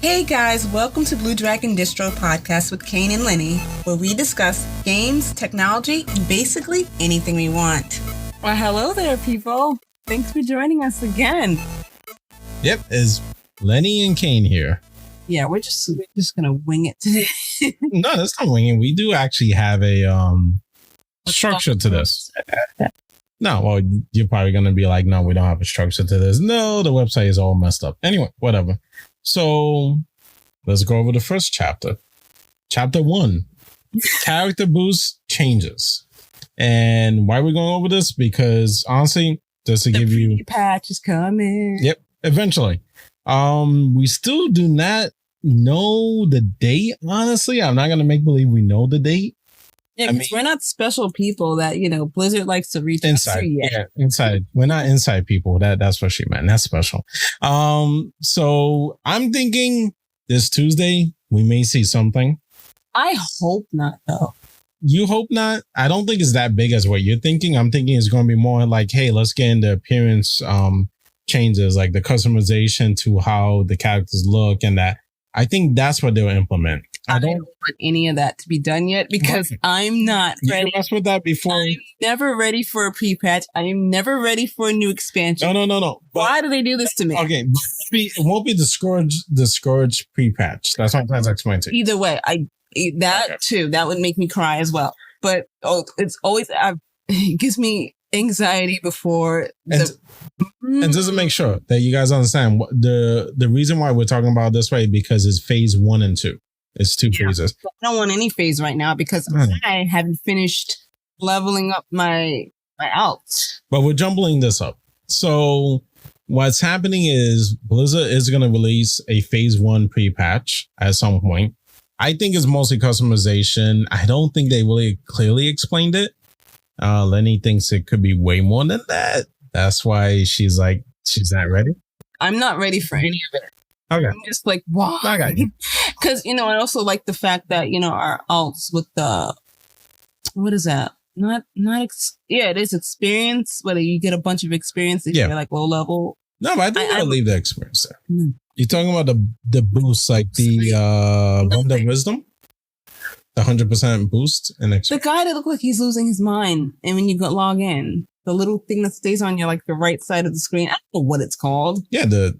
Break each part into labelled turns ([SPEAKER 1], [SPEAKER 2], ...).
[SPEAKER 1] Hey guys, welcome to Blue Dragon Distro Podcast with Kane and Lynne, where we discuss games, technology, and basically anything we want. Well, hello there, people. Thanks for joining us again.
[SPEAKER 2] Yep, it's Lynne and Kane here.
[SPEAKER 1] Yeah, we're just gonna wing it today.
[SPEAKER 2] No, that's not winging. We do actually have a structure to this. No, well, you're probably gonna be like, no, we don't have a structure to this. No, the website is all messed up. Anyway, whatever. So let's go over the first chapter. Chapter 1, character boost changes. And why are we going over this? Because honestly, just to give you
[SPEAKER 1] patch is coming.
[SPEAKER 2] Yep, eventually. We still do not know the date. Honestly, I'm not gonna make believe we know the date.
[SPEAKER 1] Yeah, because we're not special people that, Blizzard likes to reach
[SPEAKER 2] inside.
[SPEAKER 1] Yet.
[SPEAKER 2] Yeah, inside. We're not inside people. That's what she meant. That's special. So I'm thinking this Tuesday we may see something.
[SPEAKER 1] I hope not, though.
[SPEAKER 2] You hope not? I don't think it's that big as what you're thinking. I'm thinking it's going to be more like, hey, let's get into appearance changes, like the customization to how the characters look, and that. I think that's what they'll implement.
[SPEAKER 1] I don't want any of that to be done yet because I'm not ready.
[SPEAKER 2] You messed with that before.
[SPEAKER 1] I'm never ready for a pre-patch. I am never ready for a new expansion.
[SPEAKER 2] No. But,
[SPEAKER 1] why do they do this to me?
[SPEAKER 2] Okay, it won't be the Scourge pre-patch. That's what I'm trying to explain to you.
[SPEAKER 1] Either way, too, that would make me cry as well. But it's always it gives me anxiety before
[SPEAKER 2] and just to make sure that you guys understand the reason why we're talking about this way, because it's phase 1 and 2. It's 2 phases.
[SPEAKER 1] I don't want any phase right now because I haven't finished leveling up my alts.
[SPEAKER 2] But we're jumbling this up. So what's happening is Blizzard is going to release a phase 1 pre-patch at some point. I think it's mostly customization. I don't think they really clearly explained it. Lynne thinks it could be way more than that. That's why she's like, she's not ready.
[SPEAKER 1] I'm not ready for any of it.
[SPEAKER 2] Okay.
[SPEAKER 1] I'm just like, wow.
[SPEAKER 2] I got you.
[SPEAKER 1] Because, I also like the fact that, our alts with the, what is that? It is experience, whether you get a bunch of experience if you're like low level.
[SPEAKER 2] No, but I think I'll leave the experience there. Mm. You're talking about the boost, like the Wonder of Wisdom? The 100% boost and experience.
[SPEAKER 1] The guy that looked like he's losing his mind. And when you log in, the little thing that stays on your, like the right side of the screen. I don't know what it's called.
[SPEAKER 2] Yeah, the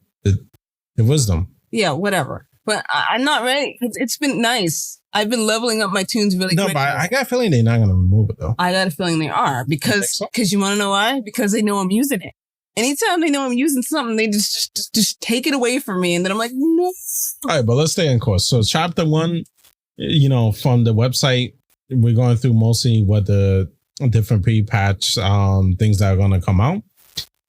[SPEAKER 2] wisdom.
[SPEAKER 1] Yeah, whatever. But I'm not ready. It's been nice. I've been leveling up my tunes really quick.
[SPEAKER 2] No, but I got a feeling they're not going to remove it, though.
[SPEAKER 1] I got a feeling they are. Because you want to know why? Because they know I'm using it. Anytime they know I'm using something, they just take it away from me. And then I'm like, no.
[SPEAKER 2] All right, but let's stay on course. So chapter 1, from the website, we're going through mostly what the different pre-patch things that are going to come out.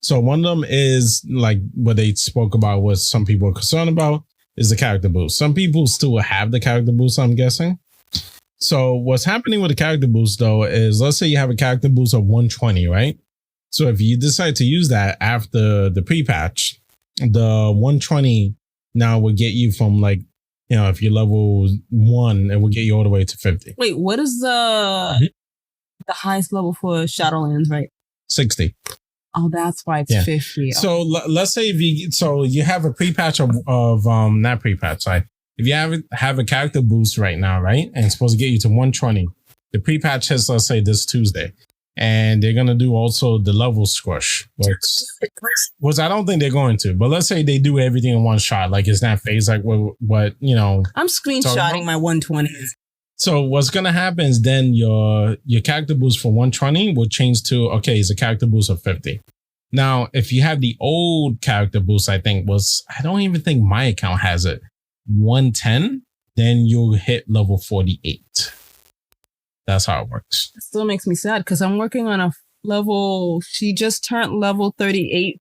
[SPEAKER 2] So one of them is like what they spoke about, what some people are concerned about, is the character boost. Some people still have the character boost, I'm guessing. So what's happening with the character boost, though, is let's say you have a character boost of 120, right? So if you decide to use that after the pre-patch, the 120 now will get you from like, if you're level 1, it will get you all the way to 50.
[SPEAKER 1] Wait, what is the highest level for Shadowlands, right?
[SPEAKER 2] 60.
[SPEAKER 1] Oh, that's why it's 50.
[SPEAKER 2] So let's say you have a pre-patch of not pre-patch, sorry. If you have a character boost right now, right? And it's supposed to get you to 120. The pre-patch hits, let's say, this Tuesday. And they're going to do also the level squish, which I don't think they're going to. But let's say they do everything in one shot. Like it's not phase like what
[SPEAKER 1] I'm screenshotting my 120s.
[SPEAKER 2] So what's going to happen is then your character boost for 120 will change to, okay, it's a character boost of 50. Now, if you have the old character boost, I don't even think my account has it, 110, then you'll hit level 48. That's how it works.
[SPEAKER 1] It still makes me sad because I'm working on a level, she just turned level 38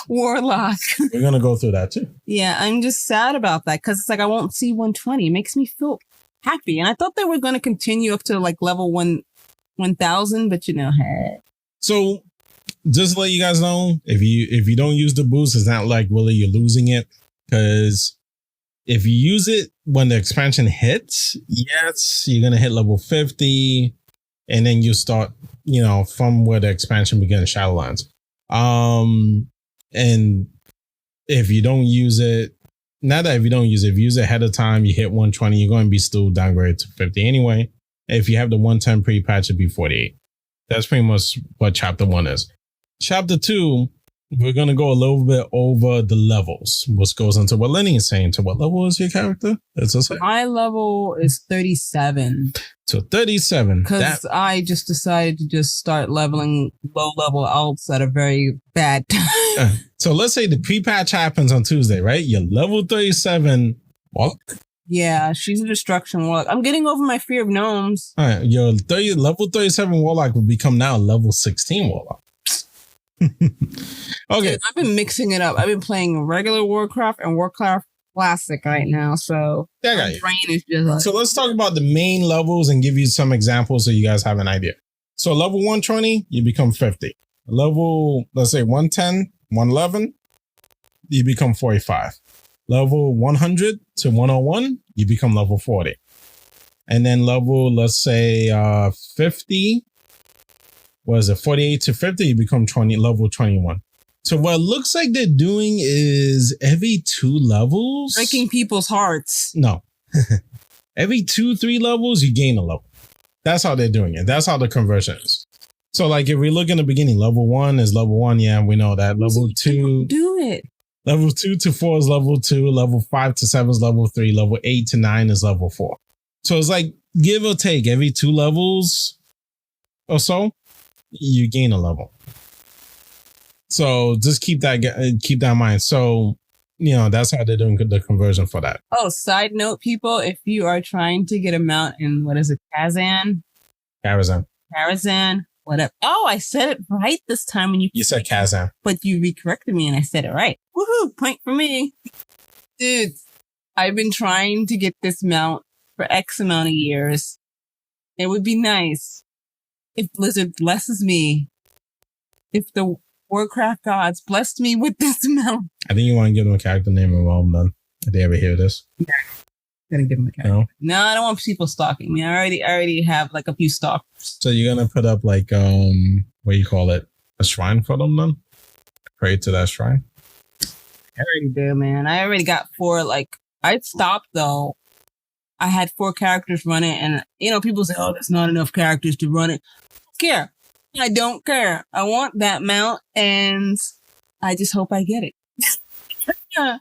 [SPEAKER 1] Warlock.
[SPEAKER 2] We're going to go through that too.
[SPEAKER 1] Yeah, I'm just sad about that because it's like I won't see 120. It makes me feel happy. And I thought they were going to continue up to like level 1000, but hey.
[SPEAKER 2] So just to let you guys know, if you don't use the boost, it's not like really you're losing it, because if you use it when the expansion hits, yes, you're going to hit level 50 and then you start, from where the expansion begins, Shadowlands. And if you don't use it, Not that if you don't use it, if you use it ahead of time, you hit 120, you're going to be still downgraded to 50 anyway. If you have the 110 pre-patch, it'd be 48. That's pretty much what chapter 1 is. Chapter 2, we're going to go a little bit over the levels, which goes into what Lenny is saying. To what level is your character?
[SPEAKER 1] My level is 37.
[SPEAKER 2] So 37.
[SPEAKER 1] Because I just decided to just start leveling low-level alts at a very bad time.
[SPEAKER 2] So let's say the pre-patch happens on Tuesday, right? You're level 37 Warlock.
[SPEAKER 1] Yeah, she's a destruction Warlock. I'm getting over my fear of gnomes.
[SPEAKER 2] All right, your level 37 Warlock will become now level 16 Warlock. Okay.
[SPEAKER 1] I've been mixing it up. I've been playing regular Warcraft and Warcraft Classic right now. So
[SPEAKER 2] my
[SPEAKER 1] brain is just like...
[SPEAKER 2] So let's talk about the main levels and give you some examples so you guys have an idea. So level 120, you become 50. Level, let's say 110, 111, you become 45. Level 100 to 101, you become level 40. And then level, let's say 50, what is it, 48 to 50, you become level 21. So what it looks like they're doing is every 2 levels.
[SPEAKER 1] Breaking people's hearts.
[SPEAKER 2] No. Every 2-3 levels, you gain a level. That's how they're doing it. That's how the conversion is. So like if we look in the beginning, level 1 is level 1. Yeah, we know that. Level 2.
[SPEAKER 1] Do it.
[SPEAKER 2] Level 2 to 4 is level 2. Level 5 to 7 is level 3. Level 8 to 9 is level 4. So it's like give or take every 2 levels or so, you gain a level. So just keep that in mind. So, that's how they're doing the conversion for that.
[SPEAKER 1] Oh, side note, people, if you are trying to get a mount in, what is it, Karazhan, whatever. Oh, I said it right this time when you
[SPEAKER 2] said Karazhan.
[SPEAKER 1] But you recorrected me and I said it right. Woohoo, point for me. Dude, I've been trying to get this mount for X amount of years. It would be nice if Blizzard blesses me. If the Warcraft gods blessed me with this mount.
[SPEAKER 2] I think you want to give them a character name and well done. If they ever hear this.
[SPEAKER 1] Yeah. Gonna give them a character. No, I don't want people stalking me. I already have like a few stalkers.
[SPEAKER 2] So you're gonna put up like what do you call it? A shrine for them then? Pray to that shrine?
[SPEAKER 1] I already do, man. I already got 4, I stopped though. I had 4 characters running and people say, oh, there's not enough characters to run it. I don't care. I want that mount and I just hope I get it. Yeah.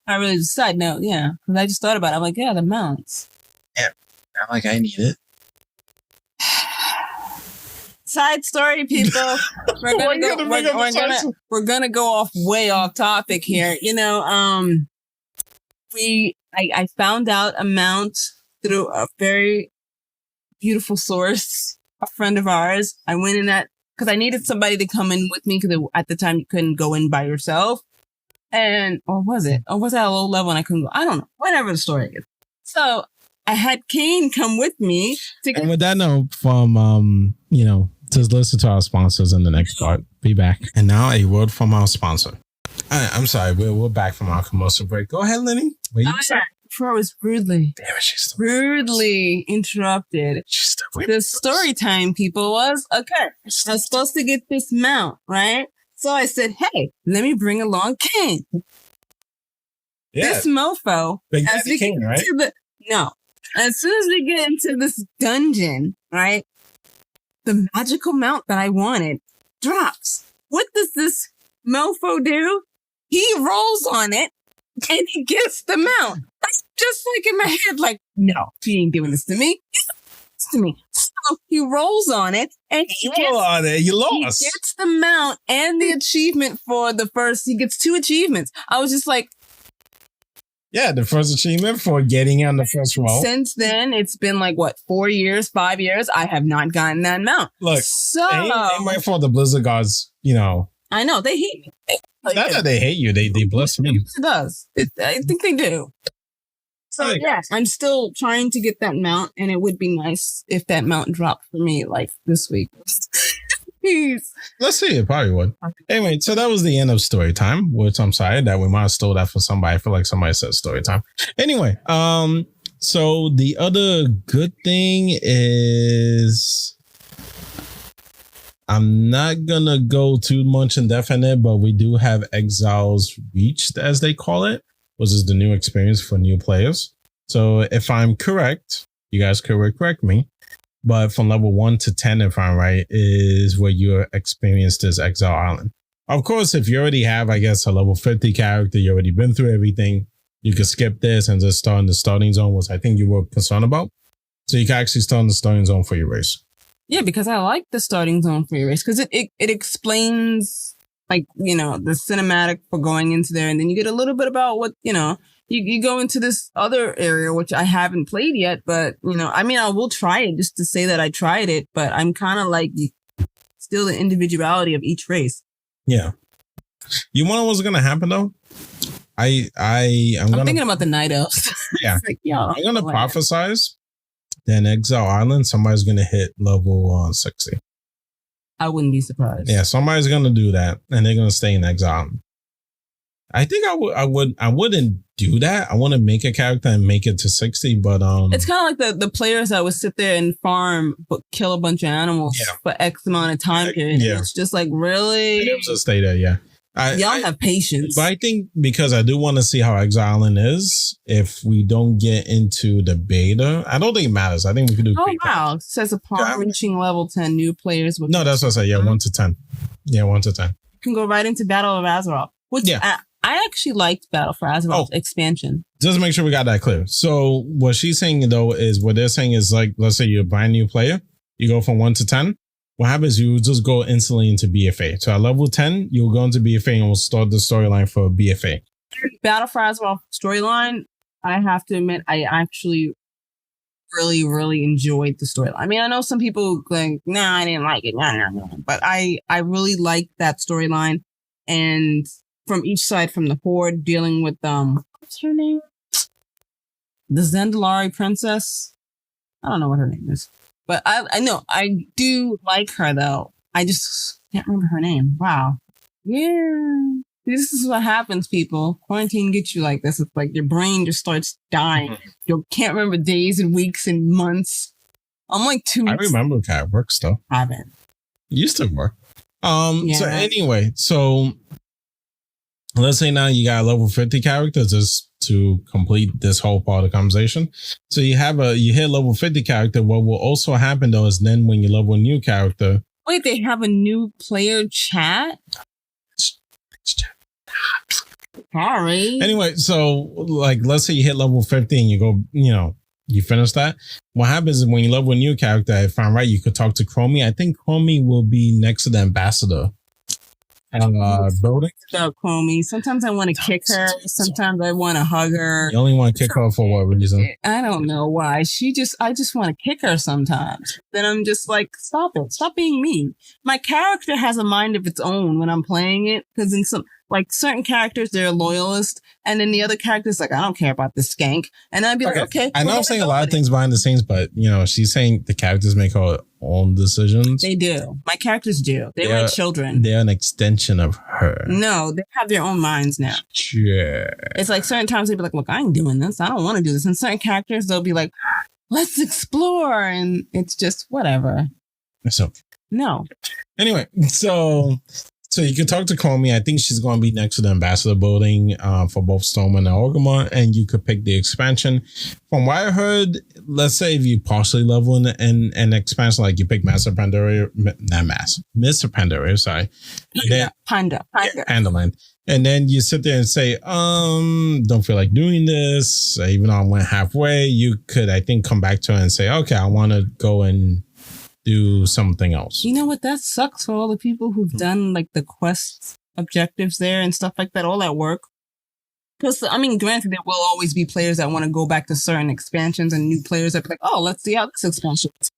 [SPEAKER 1] I really side note, yeah. Because I just thought about it. I'm like, yeah, the mounts.
[SPEAKER 2] Yeah. I'm like, I need it.
[SPEAKER 1] Side story, people. We're gonna go way off topic here. I found out a mount through a very beautiful source. A friend of ours. I went in because I needed somebody to come in with me because at the time you couldn't go in by yourself. Or was it? Or was that a low level and I couldn't go? I don't know. Whatever the story is. So I had Kane come with me.
[SPEAKER 2] And with that note from, just listen to our sponsors in the next part. Be back. And now a word from our sponsor. I'm sorry. We're back from our commercial break. Go ahead, Lenny.
[SPEAKER 1] Before I was rudely interrupted. The story time, people, was, okay, I was supposed to get this mount, right? So I said, hey, let me bring along Kane. Yeah. This mofo.
[SPEAKER 2] As soon
[SPEAKER 1] as we get into this dungeon, right, the magical mount that I wanted drops. What does this mofo do? He rolls on it and he gets the mount. That's just like in my head, like, no, he ain't giving this to me. So he rolls on it and
[SPEAKER 2] you lost.
[SPEAKER 1] He gets the mount and the achievement for the first. He gets 2 achievements. I was just like,
[SPEAKER 2] yeah, the first achievement for getting on the first roll.
[SPEAKER 1] Since then, it's been 4 years, 5 years. I have not gotten that mount.
[SPEAKER 2] Look, ain't my fault the Blizzard gods,
[SPEAKER 1] I know, they hate me.
[SPEAKER 2] Not that they hate you, they bless me.
[SPEAKER 1] It does. I think they do. So yes, I'm still trying to get that mount, and it would be nice if that mount dropped for me this week. Please.
[SPEAKER 2] Let's see, it probably would. Anyway, so that was the end of story time, which I'm sorry that we might have stole that for somebody. I feel like somebody said story time. Anyway, so the other good thing is I'm not gonna go too much in depth in it, but we do have exiles reached, as they call it. which is the new experience for new players. So if I'm correct, you guys could correct me, but from level 1 to 10, if I'm right, is where you experience this Exile Island. Of course, if you already have, I guess, a level 50 character, you already been through everything, you could skip this and just start in the starting zone, which I think you were concerned about. So you can actually start in the starting zone for your race.
[SPEAKER 1] Yeah, because I like the starting zone for your race because it explains, like, you know, the cinematic for going into there. And then you get a little bit about what, you know, you go into this other area, which I haven't played yet. But, you know, I mean, I will try it just to say that I tried it. But I'm kind of like still the individuality of each race.
[SPEAKER 2] Yeah. You want to know what's going to happen, though? I'm
[SPEAKER 1] thinking about the Night Elves.
[SPEAKER 2] Yeah.
[SPEAKER 1] Like, yo,
[SPEAKER 2] I'm going to prophesize that in Exile Island, somebody's going to hit level 60.
[SPEAKER 1] I wouldn't be surprised.
[SPEAKER 2] Yeah, somebody's going to do that, and they're going to stay in Exile Island. I think I wouldn't do that. I want to make a character and make it to 60, but
[SPEAKER 1] it's kind of like the players that would sit there and farm but kill a bunch of animals for X amount of time period. Yeah. It's just like, really?
[SPEAKER 2] They just stay there, yeah.
[SPEAKER 1] Y'all have patience.
[SPEAKER 2] But I think because I do want to see how Exile Island is, if we don't get into the beta, I don't think it matters. I think we can do
[SPEAKER 1] beta. Wow. It says upon reaching level 10, new players would...
[SPEAKER 2] No, that's what I said. Yeah, 1 to 10. Yeah, 1 to 10.
[SPEAKER 1] You can go right into Battle of Azeroth, which I actually liked Battle for Azeroth expansion.
[SPEAKER 2] Just to make sure we got that clear. So what she's saying, though, is what they're saying is, like, let's say you're a brand new player. You go from 1 to 10. What happens, you just go instantly into BFA. So at level 10, you'll go into BFA and we'll start the storyline for BFA.
[SPEAKER 1] Battle for Azeroth storyline, I have to admit, I actually really, really enjoyed the storyline. I mean, I know some people think, nah, I didn't like it. Nah. But I really liked that storyline. And from each side, from the Horde, dealing with, what's her name? The Zendalari princess. I don't know what her name is. But I know, I do like her, though. I just can't remember her name. Wow. Yeah. This is what happens, people. Quarantine gets you like this. It's like your brain just starts dying. You can't remember days and weeks and months. I'm like 2 weeks.
[SPEAKER 2] I remember how it works, though.
[SPEAKER 1] I haven't.
[SPEAKER 2] Used to work. So anyway, so let's say now you got a level 50 character just to complete this whole part of the conversation. So you hit level 50 character. What will also happen, though, is then when you level a new character.
[SPEAKER 1] Wait, they have a new player chat? Sorry.
[SPEAKER 2] Anyway, so like, let's say you hit level 50 and you go, you finish that. What happens is when you level a new character, if I'm right, you could talk to Chromie. I think Chromie will be next to the ambassador. Building.
[SPEAKER 1] Chromie. Sometimes I want to kick her. Sometimes I want to hug her.
[SPEAKER 2] You only want to kick her for what reason?
[SPEAKER 1] I don't know why. I just want to kick her sometimes. Then I'm just like, stop it. Stop being mean. My character has a mind of its own when I'm playing it. Because in certain characters, they're loyalist. And then the other characters, like, I don't care about this skank. And I'd be like, okay.
[SPEAKER 2] I know I'm saying a lot of things behind the scenes, but, she's saying the characters make her own decisions.
[SPEAKER 1] They do. My characters do. They're my children.
[SPEAKER 2] They're an extension of her.
[SPEAKER 1] No, they have their own minds now.
[SPEAKER 2] Yeah.
[SPEAKER 1] It's like certain times they'd be like, look, I ain't doing this. I don't want to do this. And certain characters, they'll be like, let's explore. And it's just whatever.
[SPEAKER 2] So.
[SPEAKER 1] No.
[SPEAKER 2] Anyway, so you can talk to Chromie. I think she's going to be next to the ambassador building for both Storm and Orgrimmar, and you could pick the expansion. From what I heard, let's say if you partially level in an expansion, like you pick Mr. Pandaria, sorry. Pandaland. And then you sit there and say, don't feel like doing this. Even though I went halfway, you could, I think, come back to her and say, okay, I want to go and do something else.
[SPEAKER 1] You know what? That sucks for all the people who've done like the quest objectives there and stuff like that, all that work. Because, I mean, granted, there will always be players that want to go back to certain expansions and new players that be like, oh, let's see how this expansion is.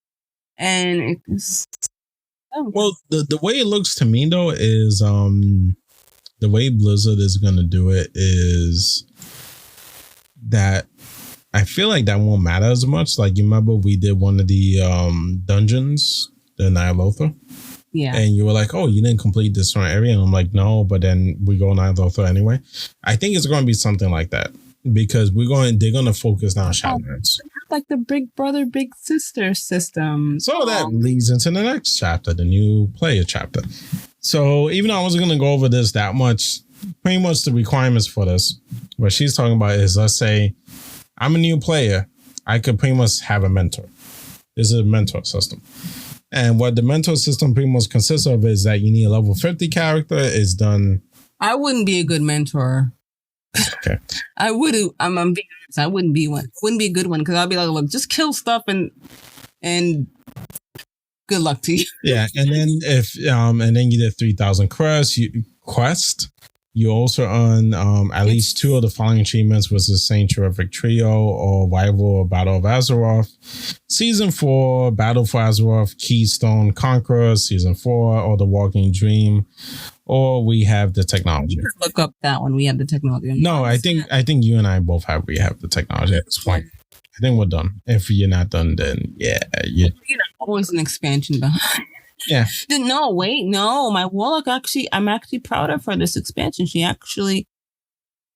[SPEAKER 1] And it's...
[SPEAKER 2] Well, the way it looks to me, though, is the way Blizzard is going to do it is that I feel like that won't matter as much. Like, you remember we did one of the dungeons, the Ny'alotha?
[SPEAKER 1] Yeah.
[SPEAKER 2] And you were like, oh, you didn't complete this one area. And I'm like, no, but then we go Ny'alotha anyway. I think it's going to be something like that because they're going to focus on Shadowlands.
[SPEAKER 1] Like the big brother, big sister system.
[SPEAKER 2] So that leads into the next chapter, the new player chapter. So even though I wasn't going to go over this that much, pretty much the requirements for this, what she's talking about is, let's say I'm a new player. I could pretty much have a mentor. This is a mentor system. And what the mentor system pretty much consists of is that you need a level 50 character. Is done.
[SPEAKER 1] I wouldn't be a good mentor.
[SPEAKER 2] Okay.
[SPEAKER 1] I would. I'm being honest. I wouldn't be one. Wouldn't be a good one because I'd be like, look, just kill stuff and good luck to you.
[SPEAKER 2] Yeah, and then and then you did 3,000 quest. You also earn at least 2 of the following achievements, was the Saint Terrific Trio or Rival or Battle of Azeroth. Season 4, Battle for Azeroth, Keystone Conqueror. Season 4, or The Walking Dream. Or we have the technology.
[SPEAKER 1] Look up that one. We have the technology.
[SPEAKER 2] No, I think you and I both have the technology at this point. I think we're done. If you're not done, then yeah, you're
[SPEAKER 1] always an expansion behind.
[SPEAKER 2] Yeah.
[SPEAKER 1] No, wait, no. My Warlock I'm actually proud of her this expansion. She actually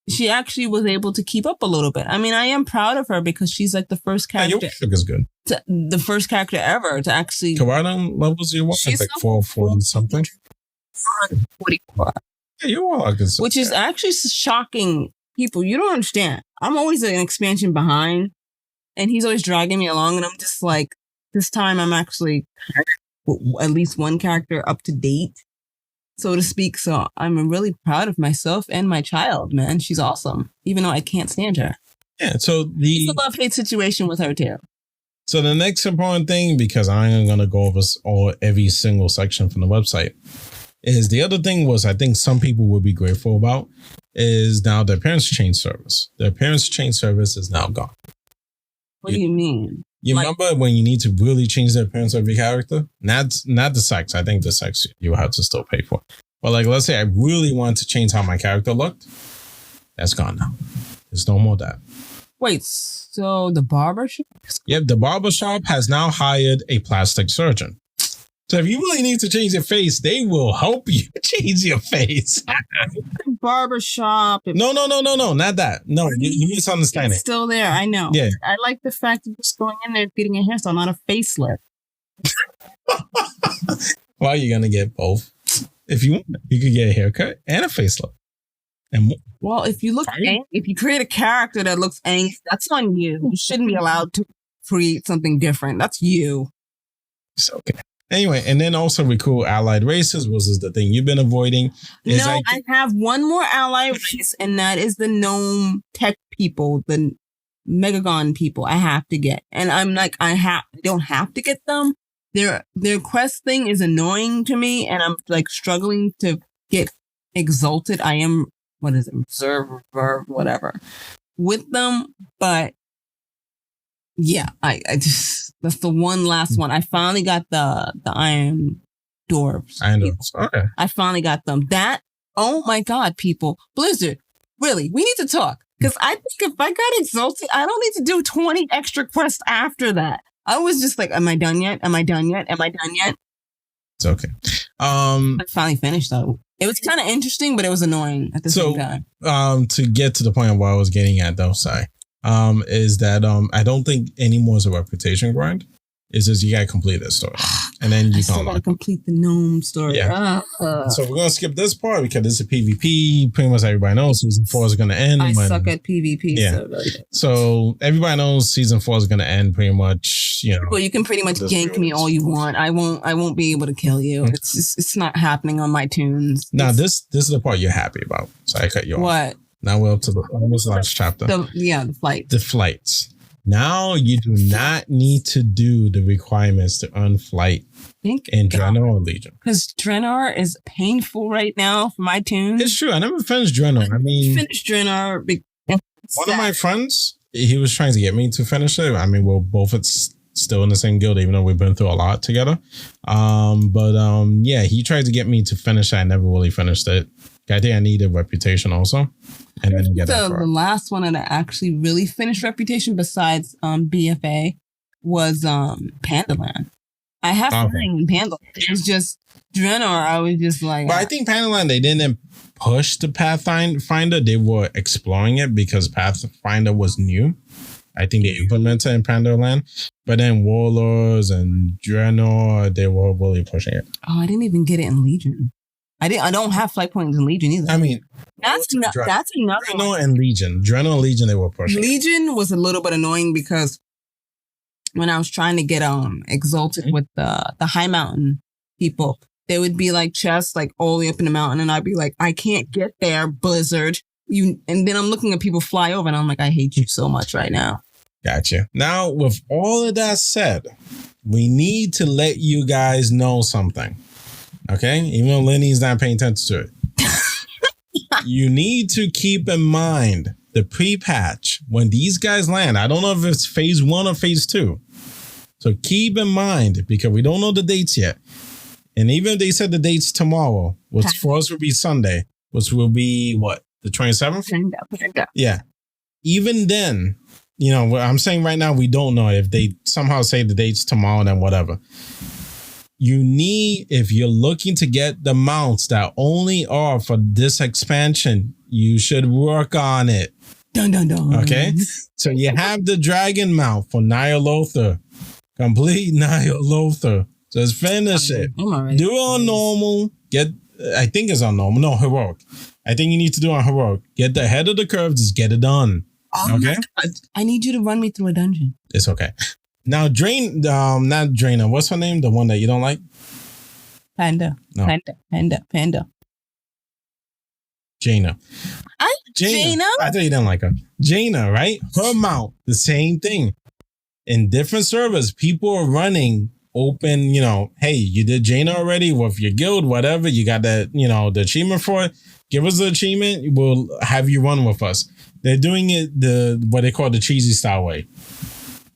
[SPEAKER 1] was able to keep up a little bit. I mean, I am proud of her because she's like the first character.
[SPEAKER 2] Yeah, your is good.
[SPEAKER 1] The first character ever to actually.
[SPEAKER 2] What levels your Warlock? She's like 440 something.
[SPEAKER 1] 444.
[SPEAKER 2] Yeah, your Warlock is.
[SPEAKER 1] Which is actually shocking people. You don't understand. I'm always an expansion behind, and he's always dragging me along, and I'm just like, this time I'm actually at least one character up to date, so to speak. So I'm really proud of myself and my child, man. She's awesome, even though I can't stand her.
[SPEAKER 2] Yeah, so
[SPEAKER 1] it's a love-hate situation with her too.
[SPEAKER 2] So the next important thing, because I'm going to go over every single section from the website, is the other thing was I think some people would be grateful about is now their parents change service. Their parents change service is now gone.
[SPEAKER 1] What do you mean?
[SPEAKER 2] You remember when you need to really change the appearance of your character? Not the sex. I think the sex you will have to still pay for. But like, let's say I really want to change how my character looked. That's gone now. There's no more that.
[SPEAKER 1] Wait, so the barbershop?
[SPEAKER 2] Yep, the barbershop has now hired a plastic surgeon. So if you really need to change your face, they will help you change your face.
[SPEAKER 1] Barbershop.
[SPEAKER 2] No, not that. No, you misunderstand it.
[SPEAKER 1] It's still there, I know.
[SPEAKER 2] Yeah.
[SPEAKER 1] I like the fact that just going in there getting a hairstyle, not a facelift.
[SPEAKER 2] Well, you're gonna get both. If you want, you could get a haircut and a facelift. And
[SPEAKER 1] well, if you if you create a character that looks angry, that's on you. You shouldn't be allowed to create something different. That's you.
[SPEAKER 2] It's okay. Anyway, and then also recruit allied races, which is the thing you've been avoiding.
[SPEAKER 1] I have one more allied race, and that is the gnome tech people, the Megagon people I have to get. And I'm like, I don't have to get them. Their quest thing is annoying to me, and I'm like struggling to get exalted. I am, what is it, observer, whatever, with them, but yeah, I just, that's the one last one. I finally got the Iron Dwarves.
[SPEAKER 2] Okay.
[SPEAKER 1] I finally got them. Oh my God, people. Blizzard, really, we need to talk. Because I think if I got exalted, I don't need to do 20 extra quests after that. I was just like, am I done yet? Am I done yet? Am I done yet?
[SPEAKER 2] It's okay.
[SPEAKER 1] I finally finished though. It was kind of interesting, but it was annoying at the same time.
[SPEAKER 2] To get to the point of what I was getting at though, is that I don't think anymore is a reputation grind. It's just you gotta complete that story, and then you
[SPEAKER 1] still gotta complete the gnome story.
[SPEAKER 2] Yeah. So we're gonna skip this part because this is PvP. Pretty much everybody knows season 4 is gonna end.
[SPEAKER 1] I suck at PvP.
[SPEAKER 2] Yeah. So everybody knows season 4 is gonna end pretty much. You know.
[SPEAKER 1] Well, you can pretty much gank me all you want. I won't be able to kill you. Mm-hmm. It's not happening on my tunes.
[SPEAKER 2] Now this is the part you're happy about. So I cut you off.
[SPEAKER 1] What?
[SPEAKER 2] Now we're up to the almost last chapter.
[SPEAKER 1] The flight.
[SPEAKER 2] The flights. Now you do not need to do the requirements to earn flight in Draenor or Legion.
[SPEAKER 1] Because Draenor is painful right now for my tunes.
[SPEAKER 2] It's true. I never finished Draenor. I mean,
[SPEAKER 1] finished Draenor.
[SPEAKER 2] One of my friends, he was trying to get me to finish it. I mean, we're both still in the same guild, even though we've been through a lot together. Yeah, he tried to get me to finish it. I never really finished it. I think I need a reputation also. And then get
[SPEAKER 1] the last one that I actually really finished reputation besides BFA was Pandaland. I have flying in Pandaland. It was just Draenor. I was just like,
[SPEAKER 2] but I think Pandaland, they didn't push the Pathfinder. They were exploring it because Pathfinder was new. I think they implemented in Pandaland, but then Warlords and Draenor, they were really pushing it.
[SPEAKER 1] Oh, I didn't even get it in Legion. I don't have flight points in Legion either.
[SPEAKER 2] I mean,
[SPEAKER 1] that's another
[SPEAKER 2] Drano
[SPEAKER 1] one.
[SPEAKER 2] and Legion. Drano and Legion, they were pushing.
[SPEAKER 1] Legion was a little bit annoying because when I was trying to get exalted with the high mountain people, they would be like chests like all the way up in the mountain, and I'd be like, I can't get there, Blizzard. And then I'm looking at people fly over, and I'm like, I hate you so much right now.
[SPEAKER 2] Gotcha. Now, with all of that said, we need to let you guys know something. Okay? Even though Lenny's not paying attention to it. You need to keep in mind the pre-patch when these guys land. I don't know if it's phase 1 or phase 2. So keep in mind, because we don't know the dates yet. And even if they said the dates tomorrow, which for us will be Sunday, which will be what? The 27th? Yeah. Even then, you know, what I'm saying right now, we don't know if they somehow say the dates tomorrow, then whatever. You need, if you're looking to get the mounts that only are for this expansion, you should work on it.
[SPEAKER 1] Dun, dun, dun.
[SPEAKER 2] Okay? So you have the dragon mount for Nyalotha. Complete Nyalotha. Just finish it. Do it on normal. I think it's on normal. No, heroic. I think you need to do it on heroic. Get the head of the curve. Just get it done.
[SPEAKER 1] Oh, okay? I need you to run me through a dungeon.
[SPEAKER 2] It's okay. Now, not Draina. What's her name? The one that you don't like?
[SPEAKER 1] Panda.
[SPEAKER 2] No.
[SPEAKER 1] Panda.
[SPEAKER 2] Jaina.
[SPEAKER 1] Jaina?
[SPEAKER 2] I thought you didn't like her. Jaina, right? Her mount, the same thing. In different servers, people are running open, you know, hey, you did Jaina already with your guild, whatever. You got that, you know, the achievement for it. Give us the achievement. We'll have you run with us. They're doing it what they call the cheesy style way.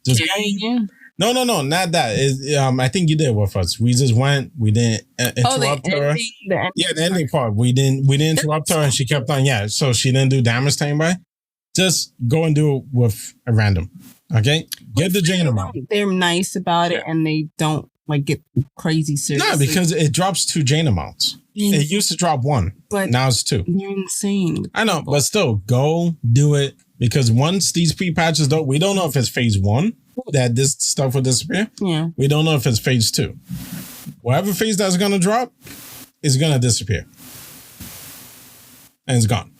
[SPEAKER 2] Just No, not that. I think you did with us. We just went. We didn't interrupt her. The ending part. We didn't interrupt her, and she kept on. Yeah, so she didn't do damage to anybody. Just go and do it with a random. Okay, get the Jaina mount.
[SPEAKER 1] They're nice about it, and they don't like get crazy serious.
[SPEAKER 2] No, because it drops 2 Jaina mounts. It used to drop 1, but now it's 2.
[SPEAKER 1] You're insane.
[SPEAKER 2] I know, but still, go do it, because once these pre-patches we don't know if it's phase 1 that this stuff will disappear.
[SPEAKER 1] Yeah,
[SPEAKER 2] we don't know if it's phase 2. Whatever phase that's gonna drop is gonna disappear, and it's gone.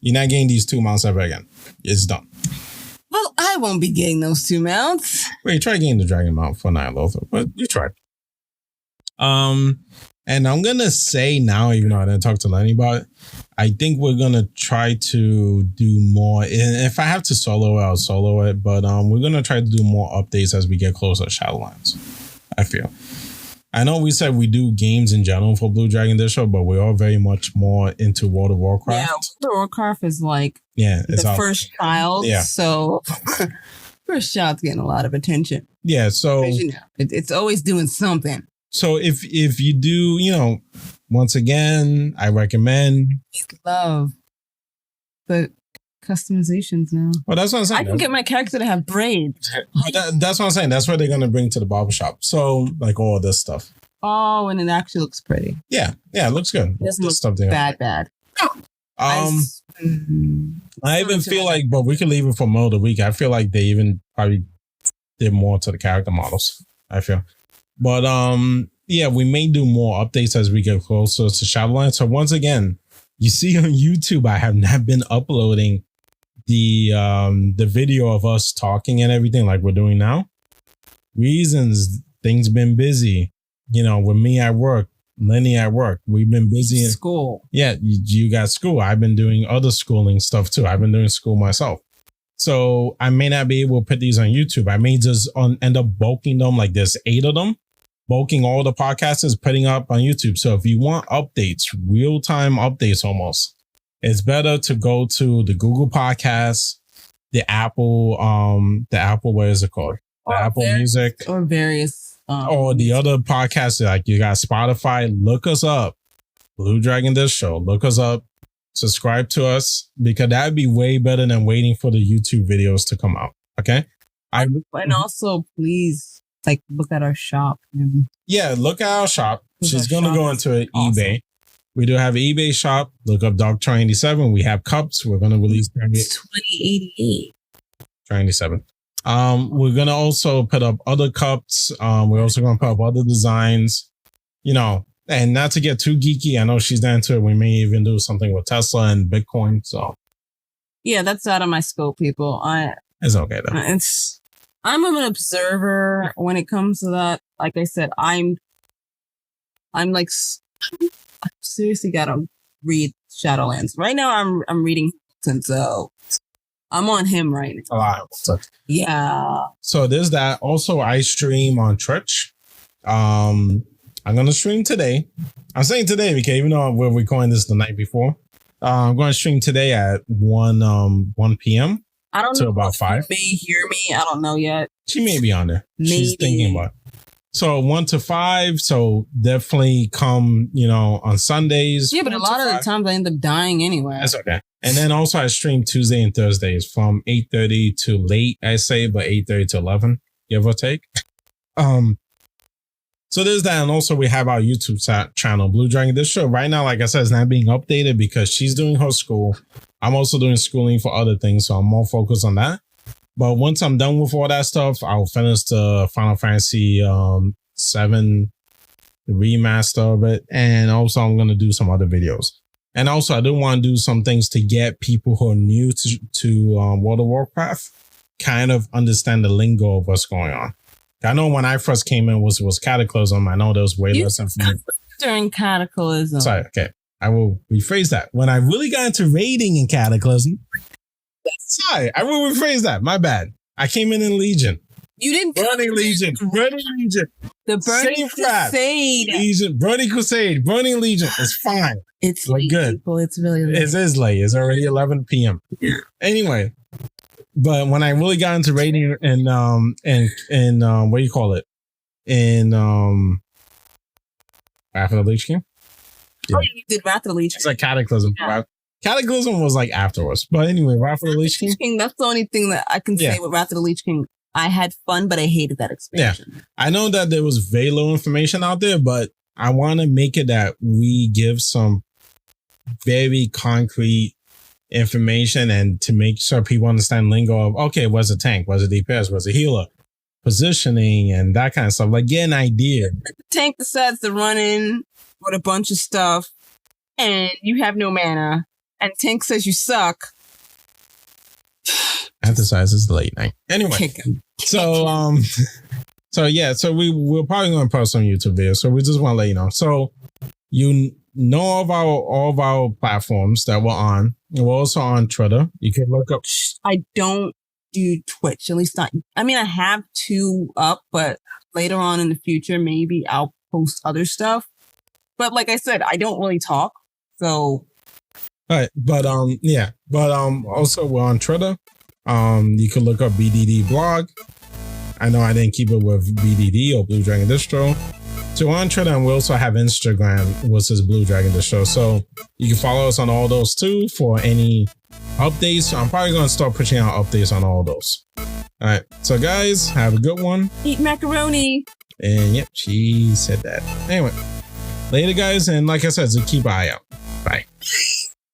[SPEAKER 2] You're not getting these 2 mounts ever again. It's done.
[SPEAKER 1] Well, I won't be getting those 2 mounts.
[SPEAKER 2] Wait, try getting the dragon mount for Nyalotha, but you tried. And I'm gonna say now, even though I didn't talk to Lenny about it, I think we're gonna try to do more. And if I have to solo it, I'll solo it. But we're gonna try to do more updates as we get closer to Shadowlands. I feel. I know we said we do games in general for Blue Dragon Distro, but we're all very much more into World of Warcraft.
[SPEAKER 1] Yeah, World of Warcraft is like
[SPEAKER 2] it's
[SPEAKER 1] the first child.
[SPEAKER 2] Yeah.
[SPEAKER 1] So first child's getting a lot of attention.
[SPEAKER 2] Yeah, so
[SPEAKER 1] you know, it's always doing something.
[SPEAKER 2] So if you do, you know, once again, I recommend.
[SPEAKER 1] Love the customizations now.
[SPEAKER 2] Well, that's what I'm saying.
[SPEAKER 1] I can get my character to have braids.
[SPEAKER 2] That's what I'm saying. That's what they're going to bring to the barbershop. So, like, all this stuff.
[SPEAKER 1] Oh, and it actually looks pretty.
[SPEAKER 2] Yeah, it looks good.
[SPEAKER 1] It doesn't look bad.
[SPEAKER 2] I even feel like, but we could leave it for Mo of the Week. I feel like they even probably did more to the character models, I feel. But yeah, we may do more updates as we get closer to Shadowlands. So once again, you see on YouTube, I have not been uploading the video of us talking and everything like we're doing now. Reasons, things been busy. You know, with me at work, Lenny at work, we've been busy in
[SPEAKER 1] school.
[SPEAKER 2] Yeah, you got school. I've been doing other schooling stuff too. I've been doing school myself. So I may not be able to put these on YouTube. I may just end up bulking them, like there's 8 of them. Bulking all the podcasters, putting up on YouTube. So if you want updates, real-time updates almost, it's better to go to the Google Podcasts, the Apple, what is it called? The Apple Music.
[SPEAKER 1] Or various.
[SPEAKER 2] Or the other podcasts, like you got Spotify. Look us up. Blue Dragon Distro. Look us up. Subscribe to us, because that'd be way better than waiting for the YouTube videos to come out. Okay?
[SPEAKER 1] And also, please, like, look at our shop.
[SPEAKER 2] Yeah, look at our shop. She's going to go into it. Awesome. eBay. We do have an eBay shop. Look up Dog 87. We have cups. We're going to release
[SPEAKER 1] 2088.
[SPEAKER 2] 27. We're going to also put up other cups. We're also going to put up other designs. You know, And not to get too geeky, I know she's down to it. We may even do something with Tesla and Bitcoin. So
[SPEAKER 1] yeah, that's out of my scope, people.
[SPEAKER 2] It's okay though.
[SPEAKER 1] I'm an observer when it comes to that. Like I said, I'm like, I seriously gotta read Shadowlands right now. I'm reading, so I'm on him right now.
[SPEAKER 2] A lot.
[SPEAKER 1] Yeah.
[SPEAKER 2] So there's that. Also, I stream on Twitch. I'm gonna stream today. I'm saying today because even though we're recording this the night before, I'm going to stream today at 1 p.m.
[SPEAKER 1] I don't
[SPEAKER 2] to
[SPEAKER 1] know
[SPEAKER 2] about 5.
[SPEAKER 1] May hear me. I don't know yet.
[SPEAKER 2] She may be on there.
[SPEAKER 1] Maybe.
[SPEAKER 2] She's thinking about it. So 1 to 5. So definitely come, on Sundays.
[SPEAKER 1] Yeah, but a lot of the times I end up dying anyway.
[SPEAKER 2] That's okay. And then also I stream Tuesday and Thursdays from 8:30 to late, I say, but 8:30 to 11, give or take. So there's that. And also we have our YouTube channel, Blue Dragon Distro. Right now, like I said, it's not being updated because she's doing her school. I'm also doing schooling for other things. So I'm more focused on that. But once I'm done with all that stuff, I'll finish the Final Fantasy 7 remaster of it. And also I'm going to do some other videos. And also I do want to do some things to get people who are new to World of Warcraft kind of understand the lingo of what's going on. I know when I first came in was Cataclysm. I know there was way less information.
[SPEAKER 1] During Cataclysm.
[SPEAKER 2] Sorry, okay. I will rephrase that. When I really got into raiding in Cataclysm. Sorry, I will rephrase that. My bad. I came in Legion.
[SPEAKER 1] You didn't.
[SPEAKER 2] Burning Legion. Burning Legion.
[SPEAKER 1] The Burning Crusade.
[SPEAKER 2] Legion. Burning Crusade. Burning Legion. It's fine.
[SPEAKER 1] It's late, good. People. It's really late.
[SPEAKER 2] It is late. It's already 11 p.m. Yeah. Anyway. But when I really got into raiding and what do you call it? In Wrath of the Lich King?
[SPEAKER 1] Yeah. Oh, you did Wrath of the Lich King.
[SPEAKER 2] It's like Cataclysm. Yeah. Cataclysm was like afterwards. But anyway, Wrath of the Lich King.
[SPEAKER 1] That's the only thing that I can say with Wrath of the Lich King. I had fun, but I hated that expansion.
[SPEAKER 2] Yeah. I know that there was very little information out there, but I want to make it that we give some very concrete information and to make sure people understand lingo of, okay, what's a tank? What's a DPS? What's a healer? Positioning and that kind of stuff. Like, get an idea.
[SPEAKER 1] The tank decides to run in with a bunch of stuff and you have no mana and tank says you suck.
[SPEAKER 2] Emphasizes the late night. Anyway, so we're probably going to post some YouTube videos. So we just want to let you know. So you know all of our platforms that we're on. We're also on Twitter. You can look up.
[SPEAKER 1] I don't do Twitch, at least not. I mean, I have 2 up, but later on in the future, maybe I'll post other stuff. But like I said, I don't really talk. So.
[SPEAKER 2] All right. But also we're on Twitter. You can look up BDD blog. I know I didn't keep it with BDD or Blue Dragon Distro. So on Twitter, and we also have Instagram, which is Blue Dragon Distro. So you can follow us on all those too for any updates. I'm probably going to start pushing out updates on all those. All right. So guys, have a good one.
[SPEAKER 1] Eat macaroni.
[SPEAKER 2] And yep, she said that. Anyway, later guys. And like I said, so keep an eye out.